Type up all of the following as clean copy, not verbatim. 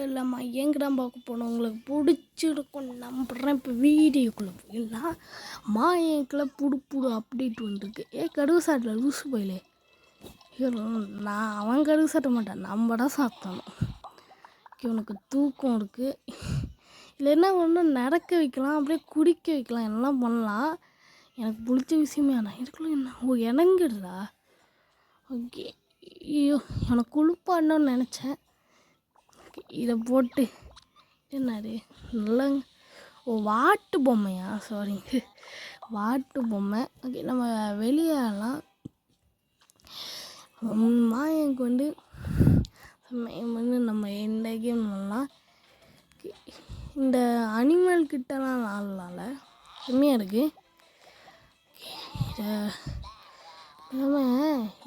இல்லாமல் எங்கடா பார்க்க போனோம் உங்களுக்கு பிடிச்சிருக்கும் நம்புகிறேன். இப்போ வீடியோக்குள்ளே போயிடலாம். மாயக்குள்ளே புடு அப்டேட் வந்துருக்கு. கடுகு சாட்டில் லூசு போயிலே. நான் அவன் கடுகு சாட்ட மாட்டான், நம்ம தான் சாப்பிட்டானோ. இவனுக்கு தூக்கம் இருக்குது. இல்லை என்ன ஒன்றும் நடக்க வைக்கலாம், அப்படியே குடிக்க வைக்கலாம், எல்லாம் பண்ணலாம். எனக்கு பிடிச்ச விஷயமே ஆனால் இதுக்குள்ள என்ன இணங்குடுறா. ஓகே, ஐயோ எனக்கு குளிப்பாடணும்னு நினச்சேன். இதை போட்டு என்னது நல்லா வாட்டு பொம்மையா, சாரிங்க, வாட்டு பொம்மை. ஓகே, நம்ம வெளியேறலாம். மாயனுக்கு வந்து நம்ம எந்த கேம் பண்ணலாம். இந்த அனிமல் கிட்டலாம் நாளால் செம்மையாக இருக்குது.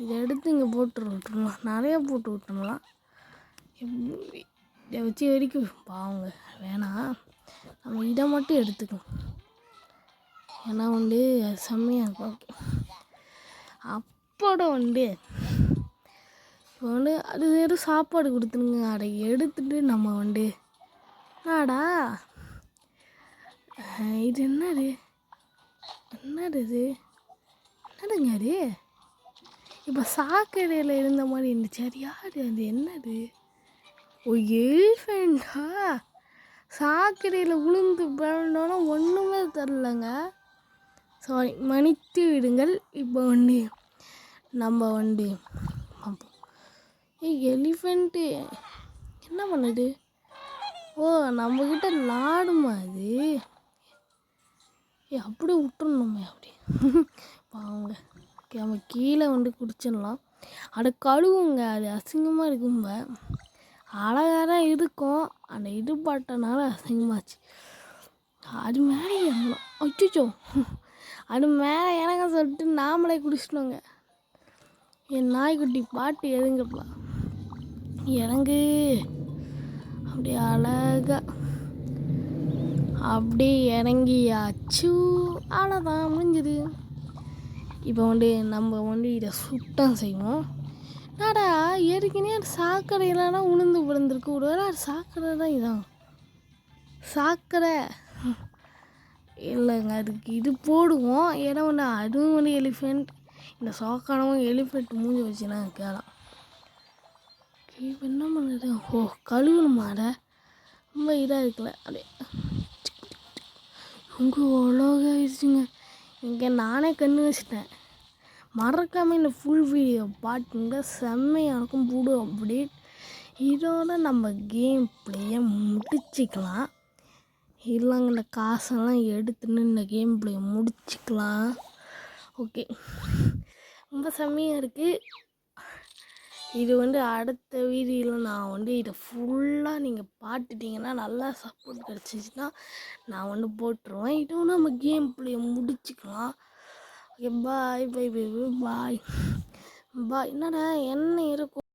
இதை எடுத்து இங்கே போட்டு விட்டுருலாம், நிறையா போட்டு விட்டுருலாம். இதை வச்சு வரைக்கும் பாவங்க வேணாம், நம்ம இதை மட்டும் எடுத்துக்கலாம். ஏன்னா வந்து அது செம்மையாக இருக்கும். ஓகே, அப்போட வந்து இப்போ வந்து அது வெறும் சாப்பாடு கொடுத்துருங்க. அதை எடுத்துகிட்டு நம்ம வந்து என்னடா இது என்னது இது என்னதுங்க அது இப்போ சாக்கடையில் இருந்த மாதிரி இருந்துச்சு. அது யார் அது என்னது? ஓ எலிஃபெண்டா? சாக்கடையில் விழுந்து பிறந்தோன்னா ஒன்றுமே தரலங்க. சாரி, மன்னித்து விடுங்கள். இப்போ வந்து நம்ம வந்து எலிஃபெண்ட்டு என்ன பண்ணுது? ஓ நம்மக்கிட்ட லாடுமா அது? அப்படியே விட்டுருணுமே அப்படி பாவங்க. ஓகே, நம்ம கீழே வந்து குடிச்சிடலாம். அதை கழுவுங்க, அது அசிங்கமாக இருக்கும்ப. அழகாக தான் இருக்கும், அந்த இது பாட்டனால அசிங்கமாச்சு. அது மேலே இறங்கணும். அச்சோ, அது மேலே இறங்க சொல்லிட்டு நாமளே குடிச்சிட்டோங்க. என் நாய்க்குட்டி பாட்டு எதுங்கப்பா இறங்கு. அப்படியே அழகா அப்படியே இறங்கியாச்சு. அவ்வளோதான், முடிஞ்சுது. இப்போ வந்து நம்ம வந்து இதை சுத்தம் செய்வோம். நாடா ஏற்கனவே சாக்கடையிலனா உளுந்து விழுந்திருக்கு. ஒரு வேளை அது சாக்கடை தான். இதான் சாக்கடை இல்லைங்க, அதுக்கு இது போடுவோம். ஏன்னா ஒன்று அதுவும் வந்து எலிஃபெண்ட், இந்த சாக்கானவும் எலிஃபெண்ட் மூஞ்சி வச்சுன்னா கேளாம். இப்போ என்ன பண்ணுறது? ஓ கழுவணுமாட, ரொம்ப இதாக இருக்குல்ல. அப்படியே ரொம்ப அழகாகிடுச்சுங்க. இங்கே நானே கண்ணு வச்சிட்டேன். மறக்காமல் இந்த ஃபுல் வீடியோ பாட்டுங்க, செம்மையாக இருக்கும். போடு அப்டேட். இதோட நம்ம கேம் பிளேயை முடிச்சிக்கலாம். இல்லைங்க, இந்த காசெல்லாம் எடுத்துன்னு இந்த கேம் பிளேயை முடிச்சிக்கலாம். ஓகே, ரொம்ப செம்மையாக இருக்குது. இது வந்து அடுத்த வீடியோவில் நான் வந்து இதை ஃபுல்லாக நீங்கள் பார்த்துட்டிங்கன்னா, நல்லா சப்போர்ட் கிடச்சிச்சின்னா நான் வந்து போட்டுருவேன். இதுவும் நம்ம கேம் பிளே முடிச்சுக்கலாம். ஓகே, பாய் பாய் பாய் பாய் பாய். என்னடா என்ன இருக்கும்?